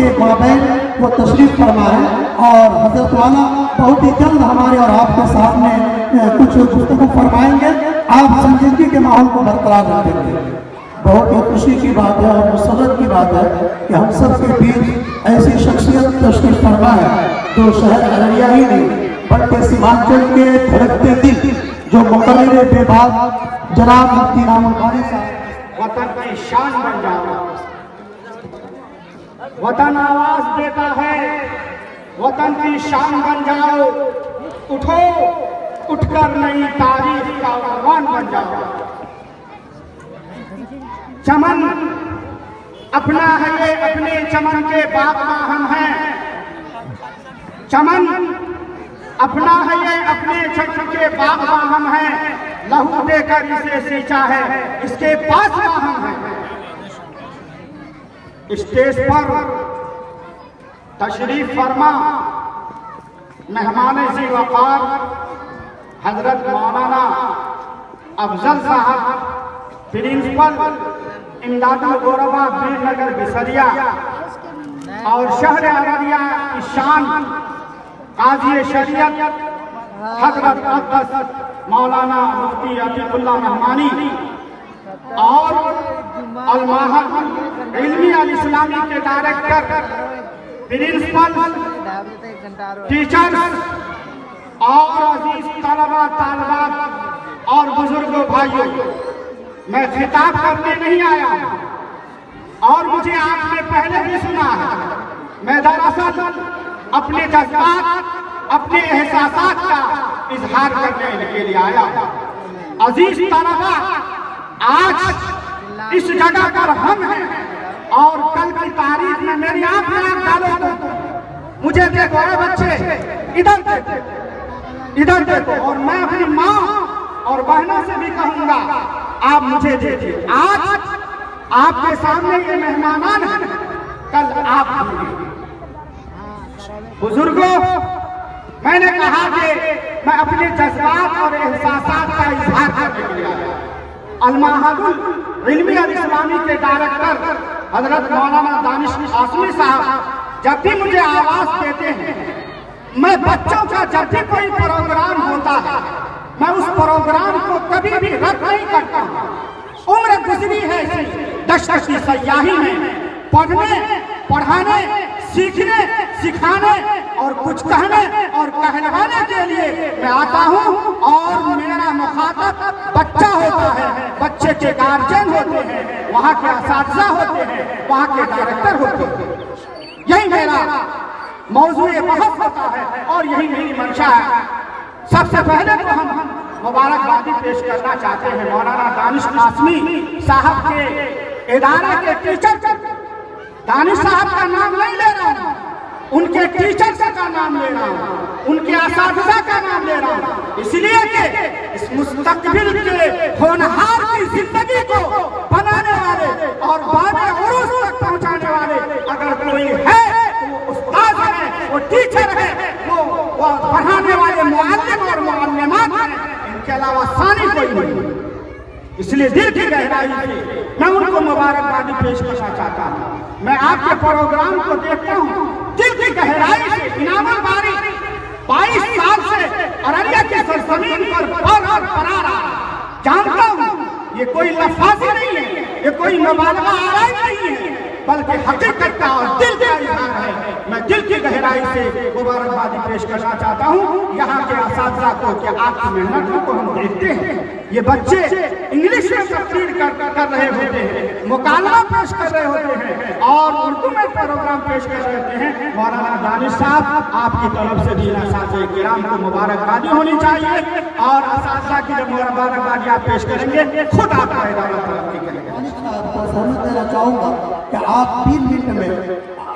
के माबैन वो तशरीफ फरमा है और हजरत वाला बहुत ही जल्द हमारे और आपके सामने कुछ गुफ्तगू फरमाएंगे। आप संजीदगी के माहौल को बरकरार रखेंगे। बहुत ही खुशी की बात है और मुसरत की बात है कि हम सब के बीच ऐसी शख्सियत तशरीफ फरमा है जो शहर अररिया ही नहीं बल्कि सीमांचल के धड़कते दिल जो मुकर्रर बेबाक जनाब मुफ्ती इनामुल बारी साहब। वतन की शान बन जाओ, वतन आवाज देता है, वतन की शान बन जाओ। उठो, उठकर नई तारीख का आह्वान बन जाओ। चमन अपना है ये, अपने चमन के बागबान हम हैं। चमन अपना है ये, अपने चमन के बागबान हम हैं। लहू देकर इसे सींचा है, इसके पास हम हैं। स्टेज पर तशरीफ फरमा मेहमान जी वकार हजरत मौलाना अफजल साहब, प्रिंसिपल इमदादुल गोरबा बीरनगर बिसरिया और शहर अररिया की शान काजी शरीयत हजरत अब्बास मौलाना मुफ्ती अतीकुल्लाह रहमानी और अल-माहद इल्मी अल इस्लामी के डायरेक्टर, प्रिंसिपल, टीचर्स और अजीज तलबा तालिबात और बुजुर्गों भाइयों, मैं खिताब करने नहीं आया और मुझे आपने पहले भी सुना है। मैं दरअसल अपने जज्बात, अपने एहसासात का इजहार करने के लिए आया। अजीज तलबा, आज इस जगह पर हम हैं और कल की तारीख में मेरी आंख में आंख डालो तो मुझे देखो, अरे बच्चे इधर देखो, इधर देखो। और मैं अपनी माँ और बहनों से भी कहूंगा, आप मुझे देखिए। आज आपके सामने ये मेहमान हैं, कल आप होंगे। बुजुर्गों, मैंने कहा कि मैं अपने जज्बात और एहसासात का इजहार करने के लिए आया। अल-माहदुल इल्मी अल इस्लामी के डायरेक्टर हजरत मौलाना दानिश आसमी साहब जब भी मुझे आवाज देते हैं, मैं बच्चों का जब भी कोई प्रोग्राम होता है, मैं उस प्रोग्राम को कभी भी रद्द नहीं करता। उम्र गुजरी है इसी दश्त की सयाही में, पढ़ने, पढ़ाने, सीखने, सिखाने और कुछ कहने और कहलवाने के लिए मैं आता हूँ। और मेरा मुखातब बच्चा होता है, बच्चे के गार्जियन होते हैं, वहाँ के असातिज़ा होते हैं, वहाँ के डायरेक्टर होते हैं। यही मेरा मौजूए बहस होता है और यही मेरी मंशा है। सबसे पहले तो हम मुबारकबादी पेश करना चाहते हैं मौलाना दानिश आसमी साहब के इदारे के टीचर। दानिश साहब का नाम नहीं ले रहा हूँ, उनके टीचर का नाम ले रहा हूँ, उनके असातिज़ा का नाम ले रहा हूँ, इसलिए कि इस मुस्तकबिल के होनहार की जिंदगी को बनाने वाले और बाबे उरूस तक पहुँचाने वाले अगर कोई है तो वो उस्ताद है, वो टीचर है, वो पढ़ाने वाले मुअल्लिम और मुअल्लिमात हैं। इनके अलावा सानी कोई नहीं। इसलिए दिल की गहराई से मैं उनको मुबारकबादी पेश करना चाहता हूँ। मैं आपके प्रोग्राम को देखता हूँ दिल की गहराई से। इनामुल बारी 22 साल से अररिया की सरजमीन पर और परा रहा, जानता हूँ ये कोई लफाजी नहीं है, ये कोई मुबालगा आराई नहीं है, बल्कि हकीकत का और दिल का इजहार है। मैं दिल की गहराई से मुबारकबादी पेश करना चाहता हूँ यहाँ के असातिज़ा को कि आपकी मेहनतों को हम देखते हैं। ये बच्चे इंग्लिश में तकरीर कर रहे होते हैं, मुकालमा पेश कर रहे होते हैं और उर्दू में प्रोग्राम पेश कर रहे होते हैं। मौलाना दानिश साहब, आपकी तरफ से भी असातिज़ा किराम को मुबारकबादी होनी चाहिए और असातिज़ा की जब मुबारकबादी आप पेश करेंगे खुद आपका इदारा तरक्की करेगा। सहमत देना चाहूँगा कि आप 3 मिनट में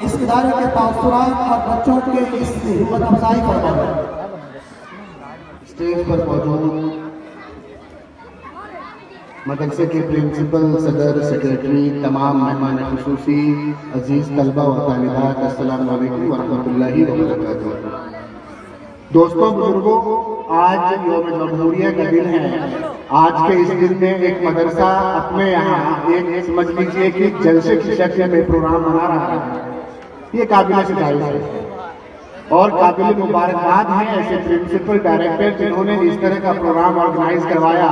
इस इदारे के तासुरात और बच्चों के इस हिम्मत अफजाई फरमाएं। स्टेज पर मौजूद मदरसे के प्रिंसिपल, सदर, सेक्रेटरी, तमाम मेहमान खुसूसी, अजीज तलबा व तालिबात, अस्सलामु अलैकुम व रहमतुल्लाहि व बरकातुहू। दोस्तों, बुजुर्गों, आज यौम जमहूरिया का दिन है। आज के इस दिन में एक मदरसा अपने यहाँ एक समझ लीजिए कि जलसे की शक्ल में प्रोग्राम मना रहा है। ये काबिल सितारीफ है और काबिल मुबारकबाद है ऐसे प्रिंसिपल डायरेक्टर जिन्होंने इस तरह का प्रोग्राम ऑर्गेनाइज करवाया।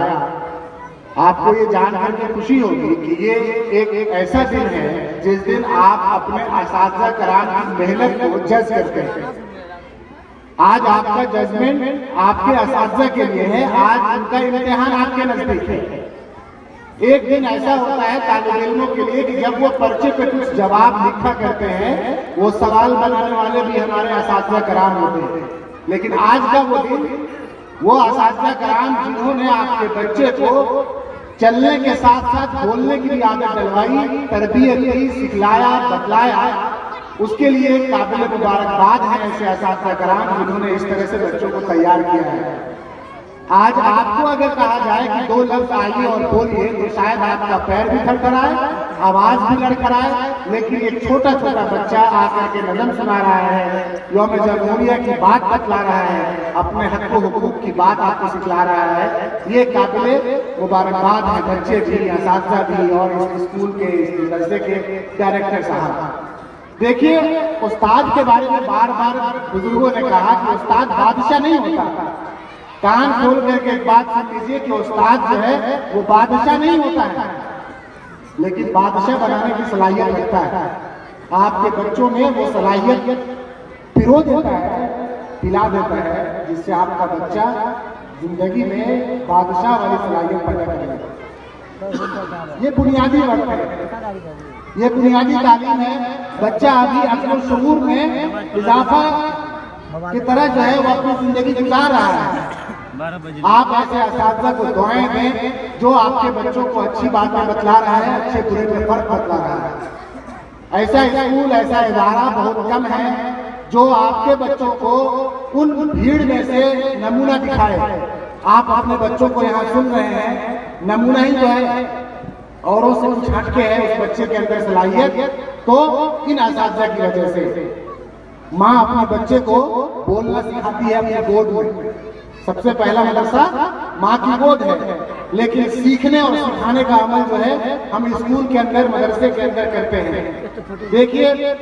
आपको ये जानकर के खुशी होगी कि ये एक ऐसा दिन है जिस दिन आप अपने असातिज़ा कराम की मेहनत को जज करते हैं। आज आपका जजमेंट आपके असातिज़ा के लिए है, आज उनका इम्तिहान आपके नजदीक है। एक दिन ऐसा होता है तालिब इल्मों के लिए कि जब वो पर्चे पे कुछ जवाब लिखा करते हैं, वो सवाल बनाने वाले भी हमारे असातिज़ा कराम होते हैं। लेकिन आज का वो दिन, वो असातिज़ा कराम जिन्होंने आपके बच्चे को चलने के साथ साथ बोलने की भी आदत डलवाई, तरबियत की, सिखलाया, बतलाया, उसके लिए काबिल मुबारकबाद है ऐसे असातिज़ा कराम जिन्होंने इस तरह से बच्चों को तैयार किया है। आज आपको अगर कहा जाए कि 2 लफ्ज आइए और बोलिए तो शायद आपका पैर भी थरथराए, आवाज भी लड़खड़ाए, लेकिन एक छोटा छोटा बच्चा आकर के नज़म सुना रहा है, यौम जमहूरिया की बात बतला रहा है, अपने हक व हुकूक की बात आपको सिखला रहा है। ये काबिल मुबारकबाद है बच्चे भी, असातिज़ा भी और इस स्कूल के, इस मदरसे के डायरेक्टर साहब। देखिए, उस्ताद के बारे में बार बार बुजुर्गों ने कहा कि उस्ताद बादशाह नहीं होता। कान खोल करके एक बात सुन लीजिए कि उस्ताद जो है वो बादशाह नहीं होता है, लेकिन बादशाह बनाने की सलाहियत रखता है। आपके बच्चों में वो सलाहियत पिरो देता है, पिला देता है, जिससे आपका बच्चा जिंदगी में बादशाह वाली सलाहियत पैदा करेगा। ये बुनियादी वक्त है, ये बुनियादी तालीम है। बच्चा अभी अक्ल शऊर में इजाफा की तरह जो है वो अपनी जिंदगी गुजार रहा है। आप ऐसे असातिज़ा को दुआएं दें जो आपके बच्चों को अच्छी बातें बतला रहा है, अच्छे बुरे में फर्क बतला रहा है। ऐसा स्कूल, ऐसा इदारा बहुत कम है जो आपके बच्चों को उन भीड़ में से नमूना दिखाए। आप अपने बच्चों को यहाँ सुन रहे हैं, नमूना ही जो है औरों से कुछ हटके है उस बच्चे के अंदर सलाहियत, तो इन असातिज़ा की वजह से। माँ अपने बच्चे को बोलना सिखाती है अपने गोद में। सबसे पहला मदरसा माँ की गोद है, लेकिन सीखने और सिखाने का अमल जो है हम स्कूल के अंदर, मदरसे के अंदर करते हैं। देखिए,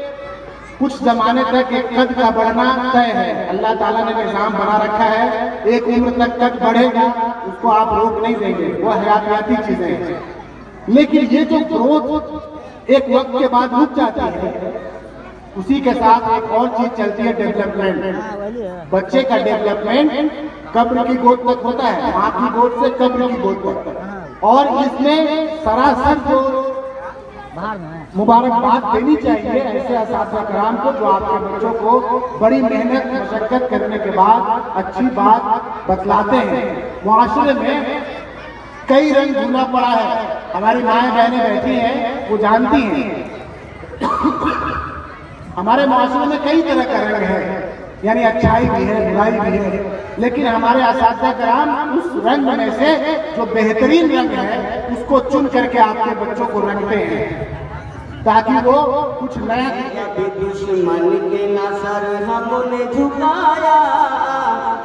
कुछ जमाने तक एक कद का बढ़ना तय है, अल्लाह ताला ने निज़ाम बना रखा है। एक उम्र तक कद बढ़ेगा, उसको आप रोक नहीं देंगे, वो हयातियाती चीजें हैं। लेकिन ये जो ग्रोथ एक वक्त के बाद रुक जाती है, उसी के साथ एक और चीज चलती है, डेवलपमेंट। बच्चे का डेवलपमेंट कब्र की गोद तक होता है, माँ की गोद से कब्र की गोद तक। और इसमें सरासर जो मुबारकबाद देनी चाहिए ऐसे असातिज़ा कराम को जो आपके बच्चों को बड़ी मेहनत मशक्कत करने के बाद अच्छी बात बतलाते हैं। मुआशरे में कई रंग धुला पड़ा है, हमारी माएँ बहनें बैठी हैं, वो जानती हैं। हमारे मुआशरे में कई तरह का रंग है, यानी अच्छाई भी है, बुराई भी है, लेकिन हमारे असातिज़ा कराम उस रंग में से जो बेहतरीन रंग है उसको चुन करके आपके बच्चों को रंगते हैं ताकि वो कुछ नया। दुश्मन के न सर हमने झुकाया,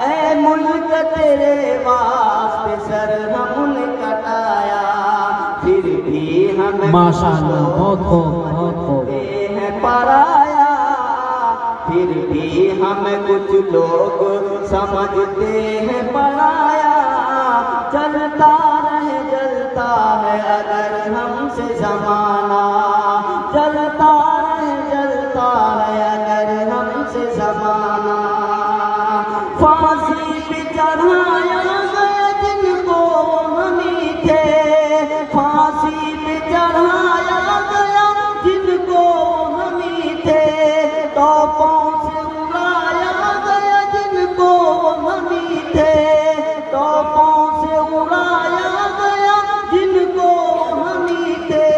ऐ मुल्क तेरे वास्ते सर हमने कटाया, फिर भी हम माशाअल्लाह बहुत है पराया, फिर भी हम कुछ लोग समझते हैं पराया। चलता रहे जलता है अगर हमसे जमाना, चलता रहे जलता है अगर हमसे जमाना। फांसी पे चढ़ाया गया जिनको हमी थे, फांसी पे चढ़ाया गया जिनको हमी थे, तोपों से उड़ाया गया जिनको हमी थे, तोपों से उड़ाया गया जिनको हमी थे।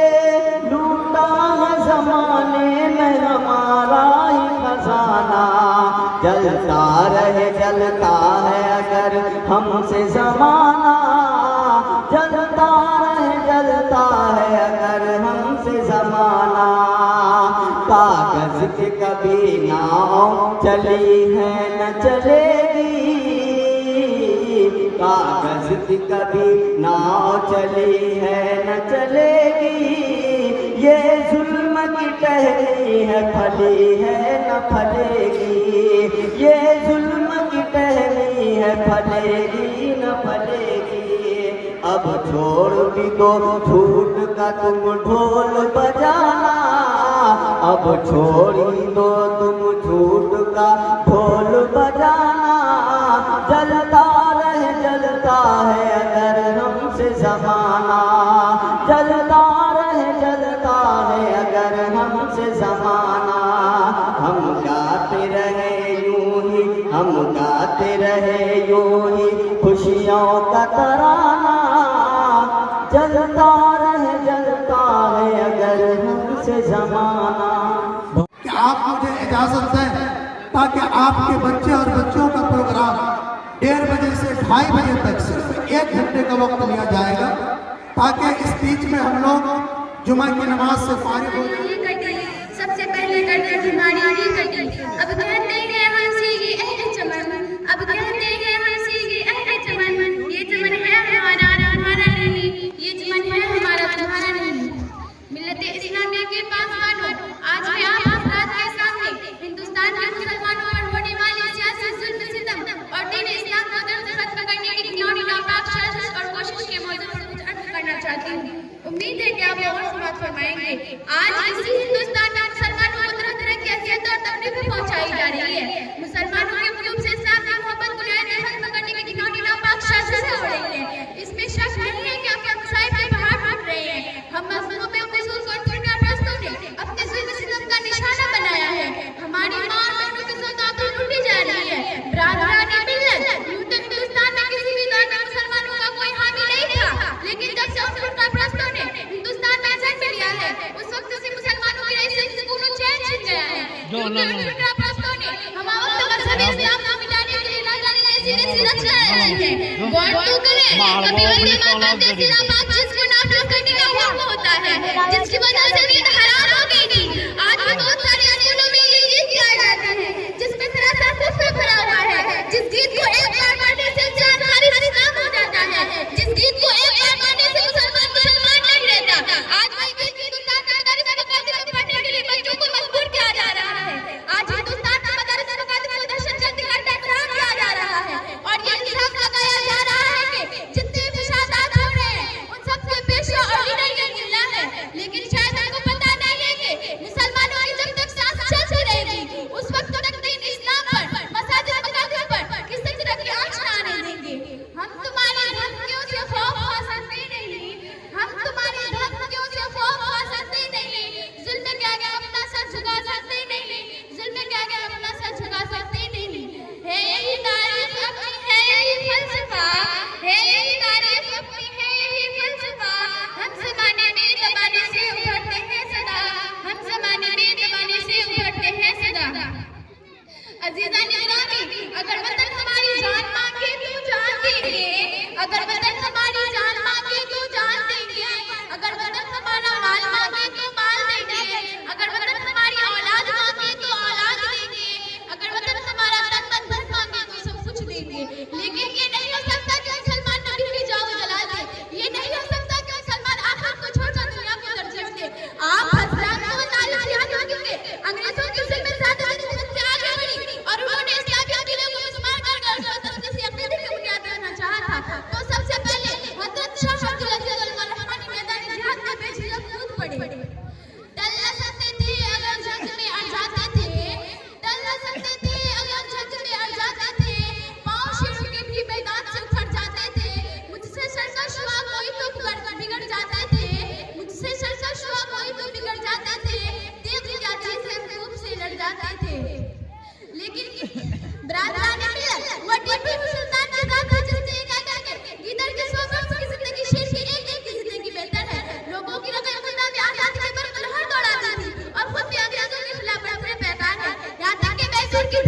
लूटा है जमाने में हमारा ही खजाना, जलता रहे जलता है अगर हमसे जमाना, जलता रहे जलता है अगर हमसे जमाना। कागज के कभी नाव चली है न चलेगी, कागज की कभी नाव चली है न चलेगी, ये जुल्म की टहनी है फली है न फलेगी, ये जुल्म की टहनी है फलेगी न फलेगी। अब छोड़ भी दो झूठ का तुम ढोल बजाना, अब छोड़ ही दो तुम झूठ का ढोल बजाना। जलता है अगर हमसे जमाना, जलता है अगर हमसे जमाना। हम गाते रहे यूं ही, हम गाते रहे यूं ही खुशियों का तराना। जलता है अगर हमसे जमाना। कि आप मुझे इजाजत दें ताकि आपके बच्चे और बच्चों का प्रोग्राम 1:30 बजे से 2:30 बजे तक सिर्फ 1 घंटे का वक्त लिया जाएगा, ताकि इस बीच में हम लोग जुमा की नमाज से फारिग हो जाए। सबसे पहले कटी हमारी ही कटी। अब कहते हैं हंसी की अहले चमन, अब कहते हैं हंसी की अहले चमन। ये चमन है हमारा तुम्हारा नहीं, ये चमन है हमारा तुम्हारा नहीं। मिल्लत इस्लामिया के पासवानों, आज मैं आप हज़रात के सामने हिंदुस्तान के मुसलमानों पर होने वाले सियासी जुल्म सितम और दीन इस्लाम को दर्द खत्म करने की घिनौनी नापाक साजिश और कोशिश के मौजूद पर कुछ अर्ज करना चाहती हूँ। उम्मीद है कि आप और समाप्त फरमाएंगे। आज इसी हिंदुस्तान में मुसलमानों को तरह तरह की अज़ियत और तकलीफें पहुंचाई जा रही है। मुसलमानों के मुल्क से इस्लाम की मोहब्बत को खत्म करने की घिनौनी नापाक साजिश हो रही है। इसमें शक नहीं है कि आपके मसाइब के पहाड़ टूट रहे हैं। हम मजलूमों में फिरकाप्रस्तों ने अपने जुल्म सितम का निशाना बनाया है। हमारी मां और बहनों की सौगातें लूटी जा रही है। बरादरानी मिल्लत, यूं तो हिंदुस्तान में किसी भी दौर में मुसलमानों का कोई हामी नहीं था, लेकिन जब से उन फिरकाप्रस्तों ने हिंदुस्तान में जन्म लिया है, उस वक्त से मुसलमानों की रही से सुकून और चैन छिन गया है। क्योंकि उन फिरकाप्रस्तों ने हमारे वक्त मजहब इस्लाम को मिटाने के लिए ना जाने कैसी रचना रही है। गौर तो करें, कभी वंदे मातरम जैसी नापाक चीज को नाफिज करने का हुक्म होता है, जिसकी वजह से नींद हराम हो गई थी। आज भी बहुत सारे स्कूलों में ये गीत गाया जाता है जिसमें सरासर कुफ्र भरा हुआ है, जिस गीत को एक बार पढ़ने से इंसान खारिज इस्लाम हो जाता है, जिस गीत को एक बार पढ़ने से मुसलमान नहीं रहता। आज वही गीत हिंदुस्तान के मदारिस में पढ़ने के लिए बच्चों को मजबूर किया जा रहा है। आज हिंदुस्तान के मदारिस में दहशतगर्दी का टकराव किया जा रहा है और ये इल्जाम लगाया जा रहा है कि जितने भी शादात हो रहे हैं उन सबके पेशवा और लीडर ये मिलना है। लेकिन शायद उनको पता नहीं है कि मुसलमानों की जब तक सांस चलती रहेगी उस वक्त तक दीन इस्लाम पर, मसाजिद मकाबरिन पर किसी तरह की आंच न आने देंगे। हम तुम्हारी धमकियों से खौफ खा सकते नहीं, हम तुम्हारी धमकियों से खौफ खा सकते नहीं। जुल्म के आगे अपना सर झुका सकते नहीं, जुल्म के आगे अपना सर झुका सकते नहीं। है यही तारीफ अपनी, है यही फलसफा, है यही तारीफ अपनी, है यही फलसफा। हम ज़माने में दबाने से उभरते हैं सदा, हम ज़माने में दबाने से उभरते हैं सदा। अज़ीज़ान गिरामी, अगर वतन हमारी जान मांगे तो जान देंगे, अगर वतन हमारी जान मांगे तो जान देंगे, अगर वतन हमारा माल मांगे तो माल देंगे, अगर वतन हमारी औलाद मांगे तो औलाद देंगे, अगर वतन हमारा तन मन धन मांगे तो सब कुछ देंगे। लेकिन ये नहीं हो सकता कि मुसलमान नबी की जान जला दे, ये नहीं हो सकता कि मुसलमान आखिरत को छोड़कर दुनिया को तरजीह दे। आप हज़रात को तारीफ याद रखेंगे, अंग्रेजों की जुल्म से आगे बढ़ी और उन्होंने इस्लामी अकीदे को मुसलमान कर तस्दीसी अकीदे की बुनियाद देना चाहा था। तो सबसे पहले हज़रत शाह अब्दुल अज़ीज़ अल रहमानी मैदान जिहाद में बेझिझक कूद पड़े। डर न सकते थे अगर जंग में अड़ जाते थे, डर न सकते थे अगर जंग में अड़ जाते थे। पाँव शेरों के भी मैदान से उखड़ जाते थे। मुझसे सरकश हुआ कोई तो बिगड़ जाते थे, मुझसे सरकश हुआ कोई तो बिगड़ जाते थे। देख क्या चीज़ है खूब से लड़ जाते थे। लेकिन बरादरानी मिल्लत, वो टीपू सुल्तान के साथ जिसने क्या करके इधर के 100 वर्ष की जिंदगी शेर की एक की जिंदगी बेहतर है। लोगों की रगड़ खुदा में आजादी के पर लहर दौड़ाती थी और खुद भी अंग्रेजों के खिलाफ अपने पैगाम है। यहाँ तक कि मैसूर की